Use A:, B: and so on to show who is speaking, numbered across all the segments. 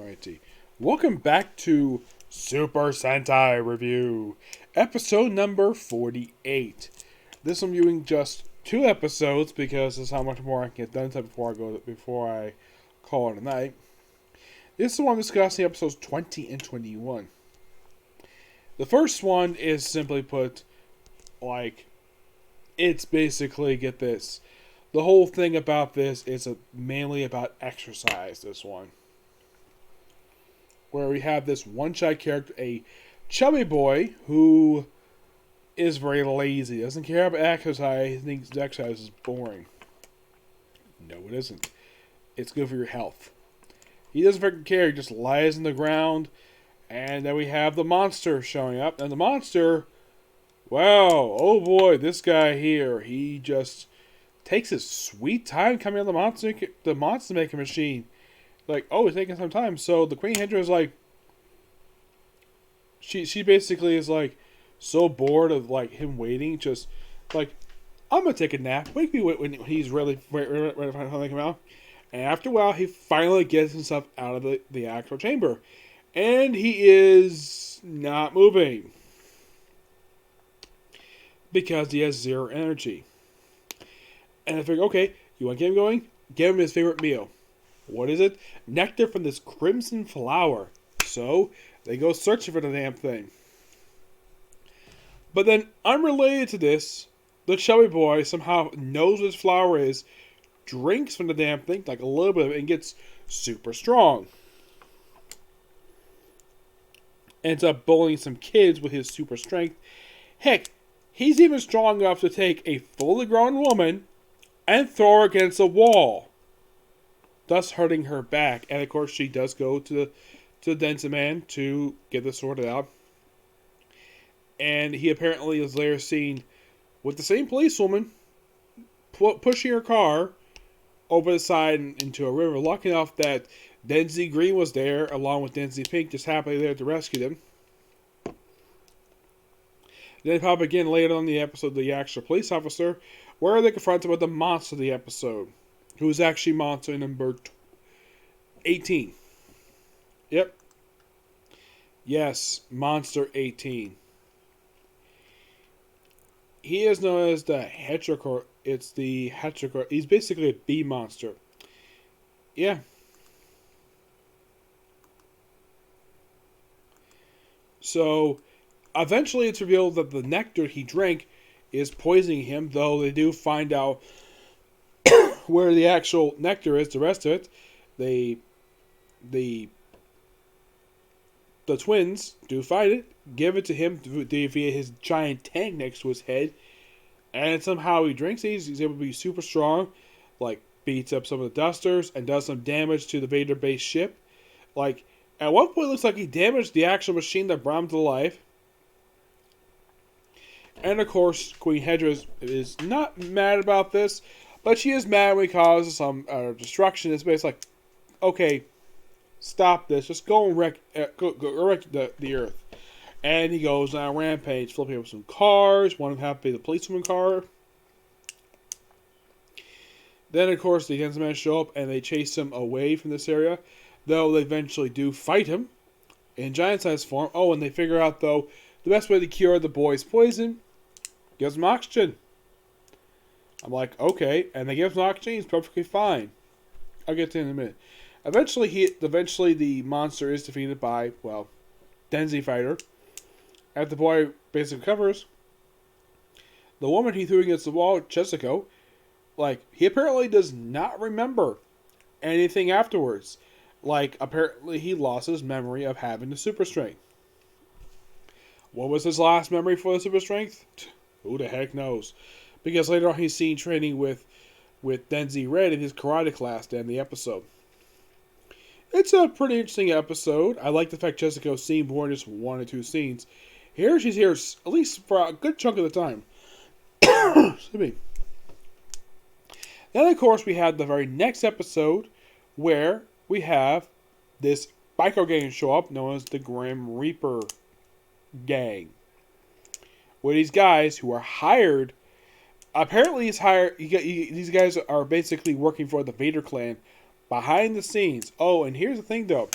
A: Alrighty. Welcome back to Super Sentai Review, episode number 48. This I'm viewing just 2 episodes because this is how much more I can get done before I call it a night. This is the one discussing episodes 20 and 21. The first one is simply put, it's basically, get this, the whole thing about this is mainly about exercise, this one. Where we have this one-shot character, a chubby boy, who is very lazy. Doesn't care about exercise. He thinks exercise is boring. No, it isn't. It's good for your health. He doesn't freaking care. He just lies on the ground. And then we have the monster showing up. And the monster, wow, oh boy, this guy here, he just takes his sweet time coming on the monster making machine. Like, oh, it's taking some time. So the Queen Hydra is like, she basically is like so bored of like him waiting, just like, I'm gonna take a nap. Wake me when he's ready to come out. And after a while, he finally gets himself out of the actual chamber, and he is not moving because he has 0 energy. And I figure, okay, you want to get him going? Give him his favorite meal. What is it? Nectar from this crimson flower. So, they go searching for the damn thing. But then, unrelated to this, the chubby boy somehow knows what this flower is, drinks from the damn thing, like a little bit of it, and gets super strong. Ends up bullying some kids with his super strength. Heck, he's even strong enough to take a fully grown woman and throw her against a wall, thus hurting her back. And of course, she does go to the Denziman to get this sorted out. And he apparently is later seen with the same policewoman pushing her car over the side into a river. Lucky enough that Denzi Green was there, along with Denzi Pink, just happily there to rescue them. Then pop again later on in the episode, the actual police officer, where they confront him with the monster of the episode, who is actually monster number 18. Yep. Yes, monster 18. He is known as the Heterocor. It's the Heterocor. He's basically a bee monster. Yeah. So, eventually it's revealed that the nectar he drank is poisoning him, though they do find out where the actual nectar is. The rest of it, the twins do find it, give it to him via his giant tank next to his head, and somehow he drinks these. He's able to be super strong, like beats up some of the dusters and does some damage to the Vader base ship. Like, at one point it looks like he damaged the actual machine that brought him to life. And of course, Queen Hydra is not mad about this, but she is mad when he causes some destruction. It's basically like, okay, stop this. Just go and wreck the Earth. And he goes on a rampage, flipping up some cars. One of them happened to be the policewoman car. Then, of course, the Denziman show up and they chase him away from this area. Though they eventually do fight him in giant-sized form. Oh, and they figure out, though, the best way to cure the boy's poison, gives him oxygen. I'm like, okay. And they give him oxygen, he's perfectly fine. I'll get to it in a minute. Eventually the monster is defeated by, well, Denzi fighter. After the boy basically recovers, the woman he threw against the wall, Jessica, he apparently does not remember anything afterwards. Apparently he lost his memory of having the super strength. What was his last memory for the super strength? Who the heck knows? Because later on he's seen training with Denzi Red in his karate class to end the episode. It's a pretty interesting episode. I like the fact Jessica's seen more than just 1 or 2 scenes. Here, she's here at least for a good chunk of the time. Excuse me. Then, of course, we had the very next episode where we have this biker gang show up known as the Grim Reaper gang. Where these guys who are hired, apparently these guys are basically working for the Vader clan behind the scenes. Oh, and here's the thing though.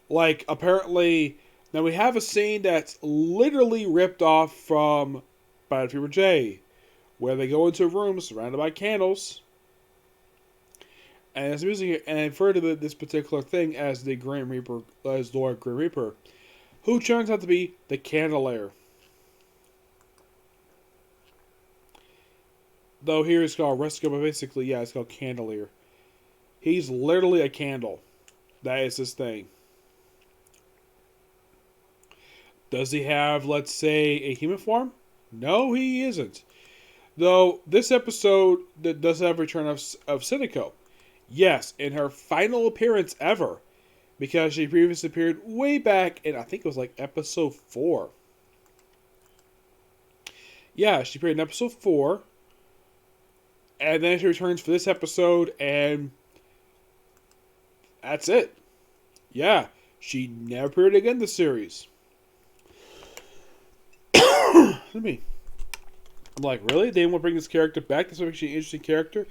A: Like, apparently, now we have a scene that's literally ripped off from Battle Fever J, where they go into a room surrounded by candles, and it's music, and I refer to this particular thing as the Grim Reaper, as Lord Grim Reaper, who turns out to be the Candelaire. Though here it's called Rescue, but basically, yeah, it's called Candelier. He's literally a candle. That is his thing. Does he have, let's say, a human form? No, he isn't. Though this episode does have a return of Cynico. Yes, in her final appearance ever. Because she previously appeared way back in, I think it was like episode 4. Yeah, she appeared in episode 4. And then she returns for this episode, and that's it. Yeah, she never appeared again in the series. Excuse me. I'm like, really? They want to bring this character back? This is actually an interesting character.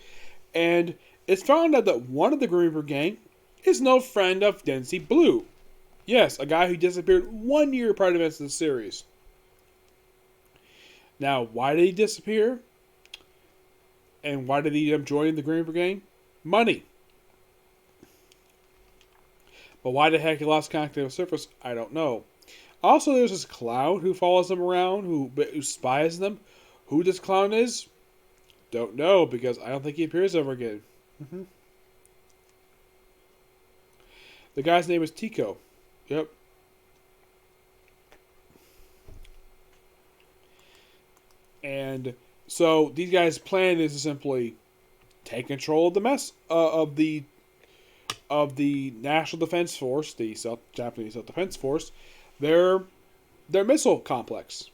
A: And it's found out that one of the Green Reaper gang is no friend of Denshi Blue. Yes, a guy who disappeared 1 year prior to the events of the series. Now, why did he disappear? And why did he end up joining the Green Reaper gang? Money. But why the heck he lost contact with the surface, I don't know. Also, there's this clown who follows them around, who spies them. Who this clown is? Don't know, because I don't think he appears ever again. Mm-hmm. The guy's name is Tico. Yep. And so these guys' plan is to simply take control of the mess of the National Defense Force, the Japanese Self-Defense Force, their missile complex.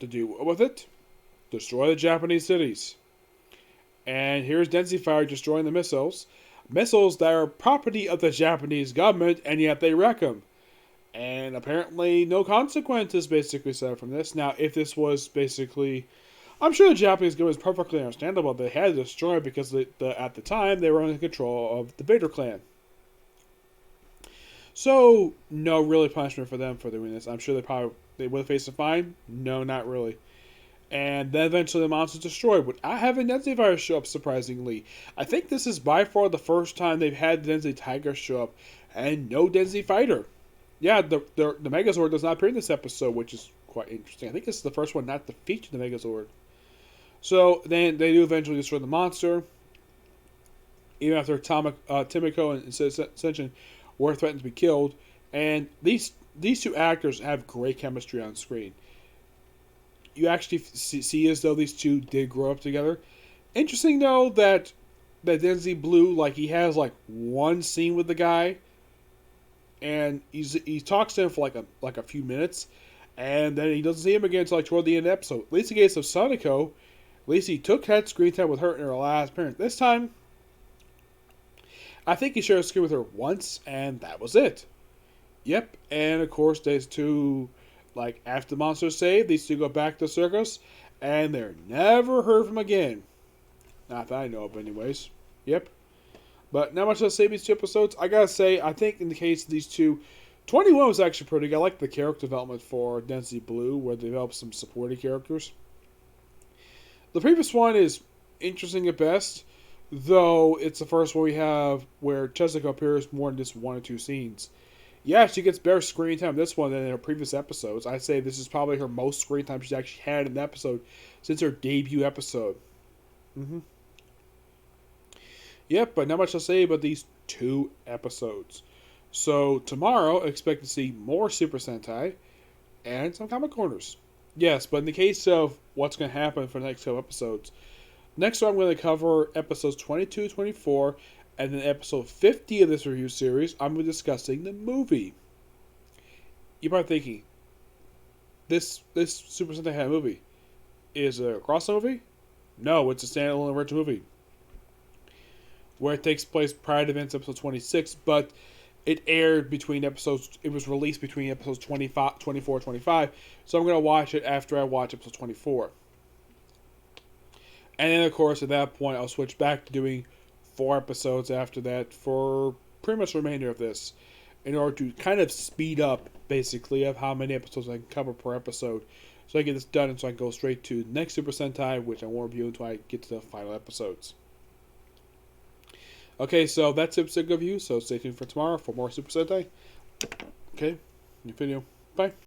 A: To do what with it? Destroy the Japanese cities. And here's Denshi Fire destroying the missiles. Missiles that are property of the Japanese government, and yet they wreck them. And apparently no consequences basically set from this. Now, if this was basically... I'm sure the Japanese government is perfectly understandable. They had to destroy it because at the time they were under control of the Vader clan. So, no really punishment for them for doing this. I'm sure they would have faced a fine. No, not really. And then eventually the monster's destroyed without having Denshi Fire show up, surprisingly. I think this is by far the first time they've had the Denshi Tiger show up and no Denshi Fighter. Yeah, the Megazord does not appear in this episode, which is quite interesting. I think this is the first one not to feature the Megazord. So then they do eventually destroy the monster. Even after Timiko and Senshin were threatened to be killed. And these two actors have great chemistry on screen. You actually see as though these two did grow up together. Interesting though that Denshi Blue, like, he has like one scene with the guy, and he talks to him for like a few minutes, and then he doesn't see him again until like toward the end of the episode. At least in the case of Saneko, at least he took that screen time with her in her last appearance. This time, I think he shared a screen with her once, and that was it. Yep, and of course there's two, like, after the monster's saved, these two go back to the circus, and they're never heard from again. Not that I know of, anyways. Yep. But not much to say these two episodes. I gotta say, I think in the case of these two, 21 was actually pretty good. I like the character development for Denshi Blue, where they developed some supporting characters. The previous one is interesting at best, though it's the first one we have where Chezuko appears more than just one or two scenes. Yeah, she gets better screen time in this one than in her previous episodes. I'd say this is probably her most screen time she's actually had in an episode since her debut episode. Mm-hmm. Yep, but not much to say about these two episodes. So tomorrow, expect to see more Super Sentai and some comic corners. Yes, but in the case of what's going to happen for the next couple episodes, next one I'm going to cover episodes 22, 24, and then episode 50 of this review series, I'm going to be discussing the movie. You're probably thinking, this Super Sentai had a movie. Is it a crossover movie? No, it's a standalone original movie. Where it takes place prior to events episode 26, but it aired between episodes, it was released between episodes 24, 25, so I'm going to watch it after I watch episode 24. And then, of course, at that point, I'll switch back to doing 4 episodes after that for pretty much the remainder of this in order to kind of speed up, basically, of how many episodes I can cover per episode. So I get this done, and so I can go straight to the next Super Sentai, which I won't review until I get to the final episodes. Okay, so that's Super Sentai review, so stay tuned for tomorrow for more Super Sentai. Okay, new video. Bye.